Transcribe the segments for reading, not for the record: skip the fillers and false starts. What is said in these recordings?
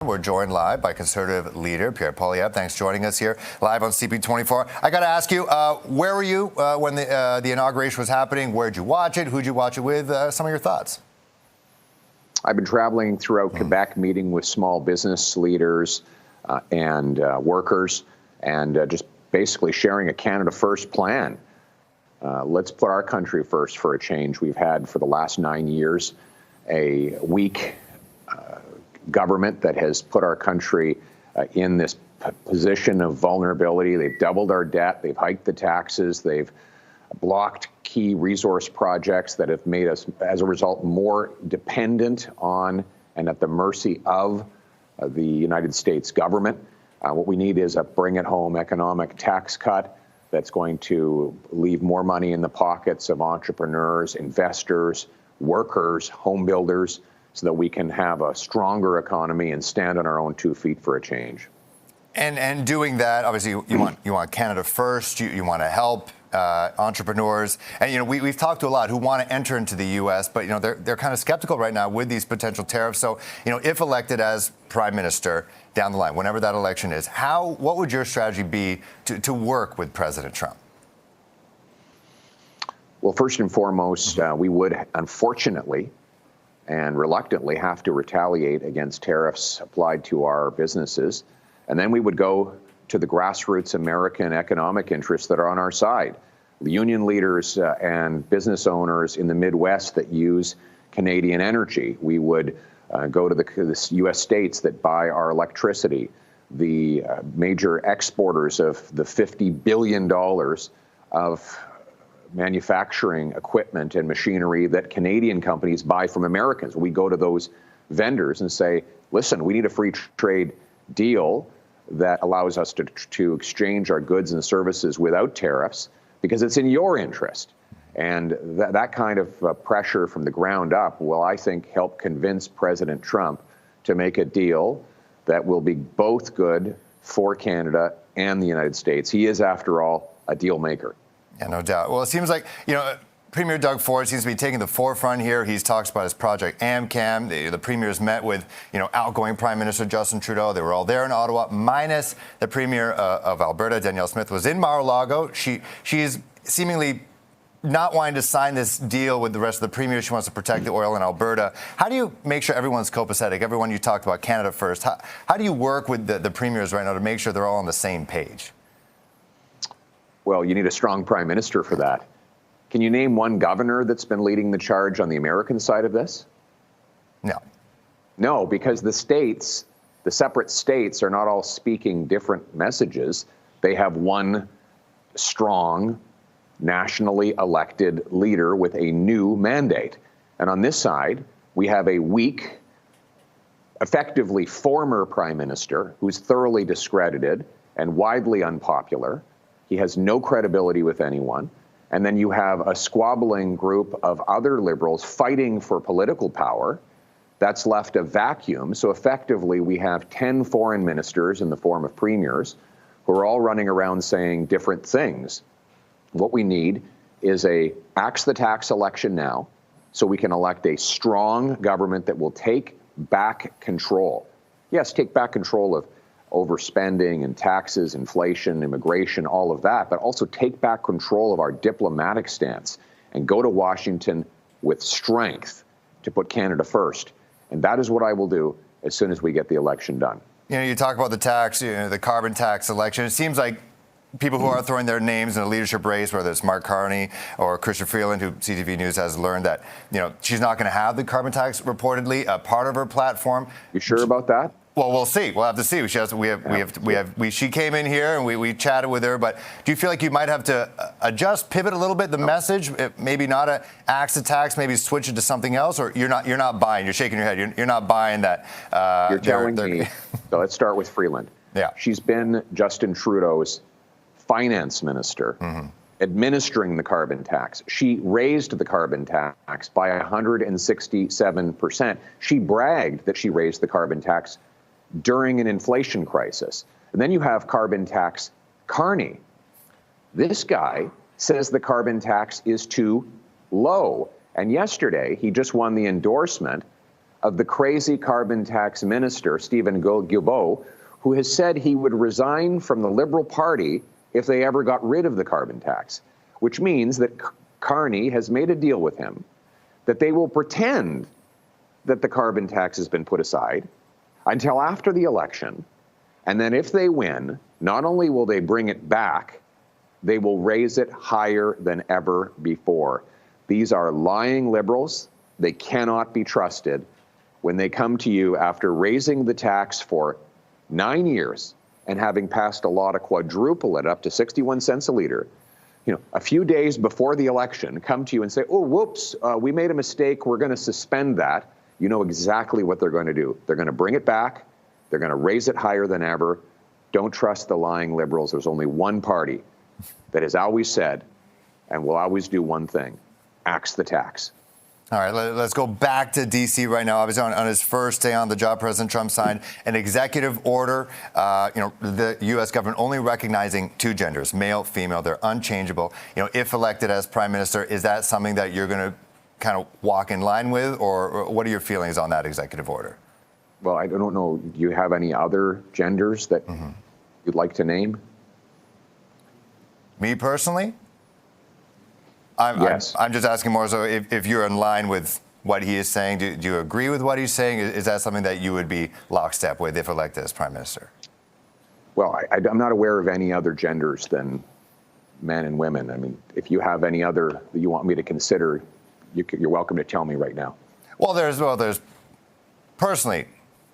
We're joined live by Conservative leader Poilievre. Thanks for joining us here live on CP24. I got to ask you, where were you when the inauguration was happening? Where'd you watch it? Who'd you watch it with? Some of your thoughts. I've been traveling throughout Quebec, meeting with small business leaders and workers, and just basically sharing a Canada First plan. Let's put our country first for a change. We've had for the last 9 years a weak government that has put our country in this position of vulnerability. They've doubled our debt. They've hiked the taxes. They've blocked key resource projects that have made us, as a result, more dependent on and at the mercy of the United States government. What we need is a bring-it-home economic tax cut that's going to leave more money in the pockets of entrepreneurs, investors, workers, home builders, so that we can have a stronger economy and stand on our own 2 feet for a change. And doing that, obviously, you want Canada first. You want to help entrepreneurs, and we've talked to a lot who want to enter into the U.S., but they're kind of skeptical right now with these potential tariffs. So if elected as Prime Minister down the line, whenever that election is, what would your strategy be to work with President Trump? Well, first and foremost, we would unfortunately and reluctantly have to retaliate against tariffs applied to our businesses, and then we would go to the grassroots American economic interests that are on our side. The union leaders and business owners in the Midwest that use Canadian energy. We would go to the U.S. states that buy our electricity, the major exporters of the $50 billion of manufacturing equipment and machinery that Canadian companies buy from Americans. We go to those vendors and say, listen, we need a free trade deal that allows us to exchange our goods and services without tariffs, because it's in your interest. And that kind of pressure from the ground up will, I think, help convince President Trump to make a deal that will be both good for Canada and the United States. He is, after all, a deal maker. Yeah, no doubt. Well, it seems like, Premier Doug Ford seems to be taking the forefront here. He talks about his project AmCam. The Premier's met with, outgoing Prime Minister Justin Trudeau. They were all there in Ottawa, minus the Premier of Alberta, Danielle Smith, was in Mar-a-Lago. She's seemingly not wanting to sign this deal with the rest of the Premier. She wants to protect the oil in Alberta. How do you make sure everyone's copacetic? Everyone, you talked about Canada first. How do you work with the Premiers right now to make sure they're all on the same page? Well, you need a strong Prime Minister for that. Can you name one governor that's been leading the charge on the American side of this? No. No, because the states, the separate states, are not all speaking different messages. They have one strong, nationally elected leader with a new mandate. And on this side, we have a weak, effectively former Prime Minister who's thoroughly discredited and widely unpopular. He has no credibility with anyone. And then you have a squabbling group of other Liberals fighting for political power. That's left a vacuum. So effectively, we have 10 foreign ministers in the form of premiers who are all running around saying different things. What we need is a axe the tax election now, so we can elect a strong government that will take back control. Yes, take back control of overspending and taxes, inflation, immigration, all of that, but also take back control of our diplomatic stance and go to Washington with strength to put Canada first. And that is what I will do as soon as we get the election done. You talk about the tax, the carbon tax election. It seems like people who are throwing their names in a leadership race, whether it's Mark Carney or Chrystia Freeland, who CTV News has learned that, she's not going to have the carbon tax reportedly part of her platform. You sure about that? Well, we'll see. We'll have to see. She came in here and we chatted with her. But do you feel like you might have to adjust, pivot a little bit the message? Maybe not an axe the tax, maybe switch it to something else, or you're not buying. You're shaking your head. You're not buying that. You're telling me. So let's start with Freeland. Yeah, she's been Justin Trudeau's finance minister, administering the carbon tax. She raised the carbon tax by 167%. She bragged that she raised the carbon tax during an inflation crisis. And then you have carbon tax Carney. This guy says the carbon tax is too low. And yesterday, he just won the endorsement of the crazy carbon tax minister, Stephen Guilbeault, who has said he would resign from the Liberal Party if they ever got rid of the carbon tax, which means that Carney has made a deal with him that they will pretend that the carbon tax has been put aside until after the election. And then if they win, not only will they bring it back, they will raise it higher than ever before. These are lying Liberals. They cannot be trusted when they come to you after raising the tax for 9 years and having passed a law to quadruple it up to 61 cents a liter. A few days before the election, come to you and say, oh, whoops, we made a mistake. We're going to suspend that. You know exactly what they're going to do. They're going to bring it back. They're going to raise it higher than ever. Don't trust the lying Liberals. There's only one party that has always said and will always do one thing: axe the tax. All right, let's go back to D.C. right now. Obviously, on his first day on the job, President Trump signed an executive order, the U.S. government only recognizing two genders, male, female. They're unchangeable. If elected as prime minister, is that something that you're going to kind of walk in line with, or what are your feelings on that executive order? Well, I don't know. Do you have any other genders that you'd like to name? Me personally? Yes. I'm just asking more so if you're in line with what he is saying. Do you agree with what he's saying? Is that something that you would be lockstep with if elected as prime minister? Well, I'm not aware of any other genders than men and women. I mean, if you have any other that you want me to consider, you're welcome to tell me right now. Well, there's personally,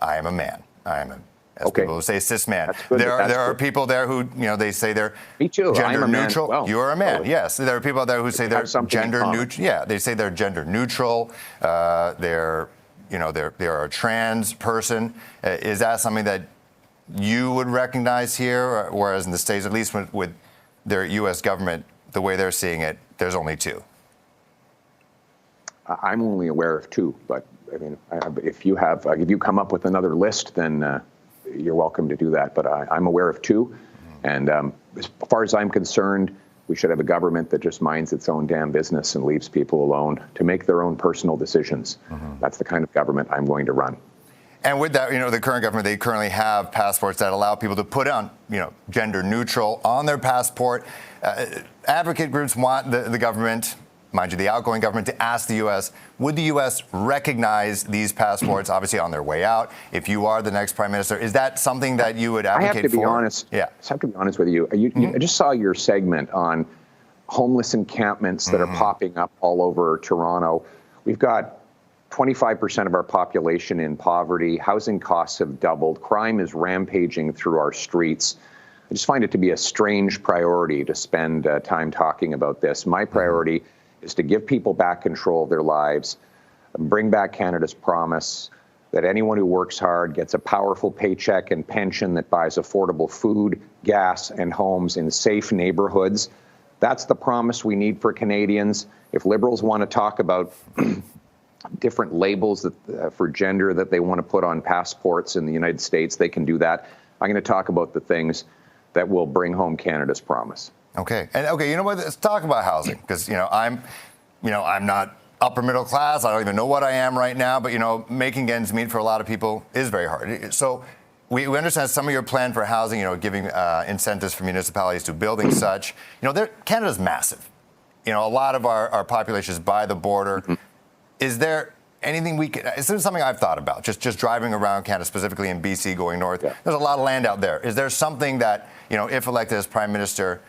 I am a man. I am as people who say cis man. There are people there who, they say they're gender neutral. Well, you are a man, yes. There are people there who say they're gender neutral. Yeah, they say they're gender neutral. They're a trans person. Is that something that you would recognize here? Whereas in the States, at least with their U.S. government, the way they're seeing it, there's only two. I'm only aware of two, but I mean, if you come up with another list, then you're welcome to do that. But I'm aware of two. And as far as I'm concerned, we should have a government that just minds its own damn business and leaves people alone to make their own personal decisions. That's the kind of government I'm going to run. And with that, the current government, they currently have passports that allow people to put on, gender neutral on their passport. Advocate groups want the government, mind you, the outgoing government, to ask the U.S., would the U.S. recognize these passports, obviously on their way out, if you are the next prime minister? Is that something that you would advocate for? I have to be honest. Yeah. I have to be honest with you. I just saw your segment on homeless encampments that are popping up all over Toronto. We've got 25% of our population in poverty. Housing costs have doubled. Crime is rampaging through our streets. I just find it to be a strange priority to spend time talking about this. My priority is to give people back control of their lives, bring back Canada's promise that anyone who works hard gets a powerful paycheck and pension that buys affordable food, gas, and homes in safe neighborhoods. That's the promise we need for Canadians. If Liberals want to talk about different labels for gender that they want to put on passports in the United States, they can do that. I'm going to talk about the things that will bring home Canada's promise. Okay. And you know what? Let's talk about housing, because I'm not upper middle class. I don't even know what I am right now, but making ends meet for a lot of people is very hard. So we understand some of your plan for housing, giving incentives for municipalities to building such. Canada's massive. A lot of our population is by the border. Is there anything is there something I've thought about, just driving around Canada, specifically in BC going north? Yeah. There's a lot of land out there. Is there something that, if elected as prime minister,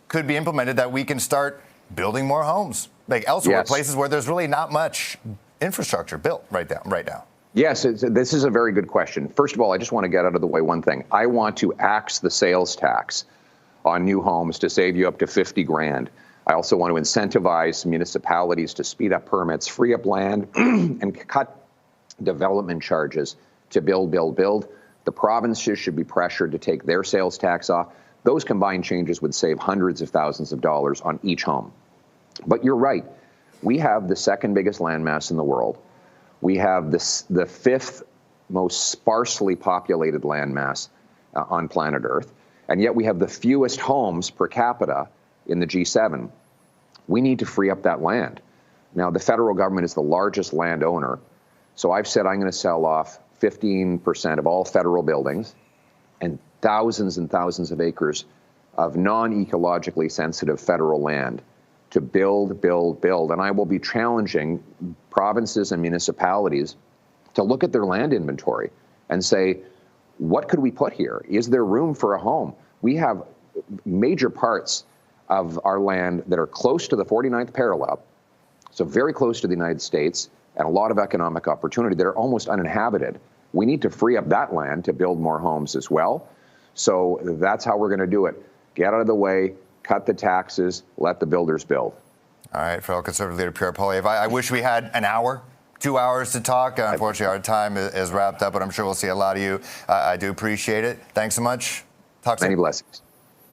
could be implemented that we can start building more homes, like elsewhere, places where there's really not much infrastructure built right now? Yes, this is a very good question. First of all, I just want to get out of the way one thing. I want to axe the sales tax on new homes to save you up to $50,000. I also want to incentivize municipalities to speed up permits, free up land, and cut development charges to build. The provinces should be pressured to take their sales tax off. Those combined changes would save hundreds of thousands of dollars on each home. But you're right. We have the second biggest landmass in the world. We have the fifth most sparsely populated landmass on planet Earth. And yet we have the fewest homes per capita in the G7. We need to free up that land. Now, the federal government is the largest landowner, So I've said I'm going to sell off 15% of all federal buildings and thousands of acres of non-ecologically sensitive federal land to build. And I will be challenging provinces and municipalities to look at their land inventory and say, what could we put here? Is there room for a home? We have major parts of our land that are close to the 49th parallel, so very close to the United States, and a lot of economic opportunity that are almost uninhabited. We need to free up that land to build more homes as well. So that's how we're going to do it. Get out of the way, cut the taxes, let the builders build. All right, fellow Conservative leader Pierre Poilievre. I wish we had an hour, 2 hours to talk. Unfortunately, our time is wrapped up, but I'm sure we'll see a lot of you. I do appreciate it. Thanks so much. Talk soon. Many blessings.